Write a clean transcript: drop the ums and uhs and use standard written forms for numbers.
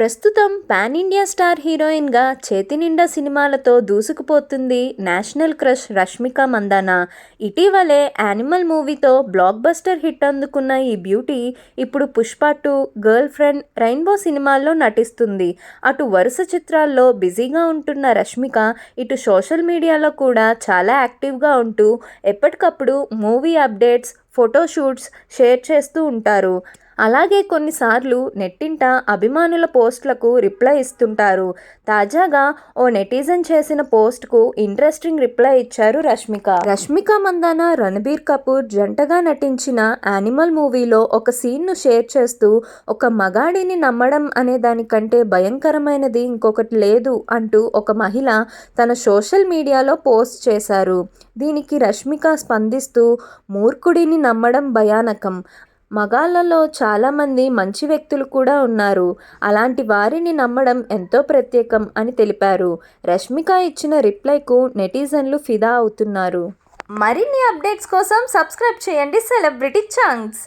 ప్రస్తుతం pan India star హీరోయిన్గా చేతి నిండా సినిమాలతో దూసుకుపోతుంది నేషనల్ క్రష్ రష్మిక మందాన. ఇటీవలే యానిమల్ మూవీతో బ్లాక్ బస్టర్ హిట్ అందుకున్న ఈ బ్యూటీ ఇప్పుడు పుష్ప 2, గర్ల్ ఫ్రెండ్, రెయిన్బో సినిమాల్లో నటిస్తుంది. అటు వరుస చిత్రాల్లో బిజీగా ఉంటున్న రష్మిక ఇటు సోషల్ మీడియాలో కూడా చాలా యాక్టివ్గా ఉంటూ ఎప్పటికప్పుడు మూవీ అప్డేట్స్, ఫోటోషూట్స్ షేర్ చేస్తూ ఉంటారు. అలాగే కొన్నిసార్లు నెట్టింట అభిమానుల పోస్టులకు రిప్లై ఇస్తుంటారు. తాజాగా ఓ నెటిజన్ చేసిన పోస్ట్కు ఇంట్రెస్టింగ్ రిప్లై ఇచ్చారు రష్మిక. రష్మిక మందాన, రణబీర్ కపూర్ జంటగా నటించిన యానిమల్ మూవీలో ఒక సీన్ను షేర్ చేస్తూ ఒక మగాడిని నమ్మడం అనే దానికంటే భయంకరమైనది ఇంకొకటి లేదు అంటూ ఒక మహిళ తన సోషల్ మీడియాలో పోస్ట్ చేశారు. దీనికి రష్మిక స్పందిస్తూ మూర్ఖుడిని నమ్మడం భయానకం. మగాళ్ళలో చాలామంది మంచి వ్యక్తులు కూడా ఉన్నారు. అలాంటి వారిని నమ్మడం ఎంతో ప్రత్యేకం అని తెలిపారు. రష్మిక ఇచ్చిన రిప్లైకు నెటిజన్లు ఫిదా అవుతున్నారు. మరిన్ని అప్డేట్స్ కోసం సబ్స్క్రైబ్ చేయండి సెలబ్రిటీ ఛాంక్స్.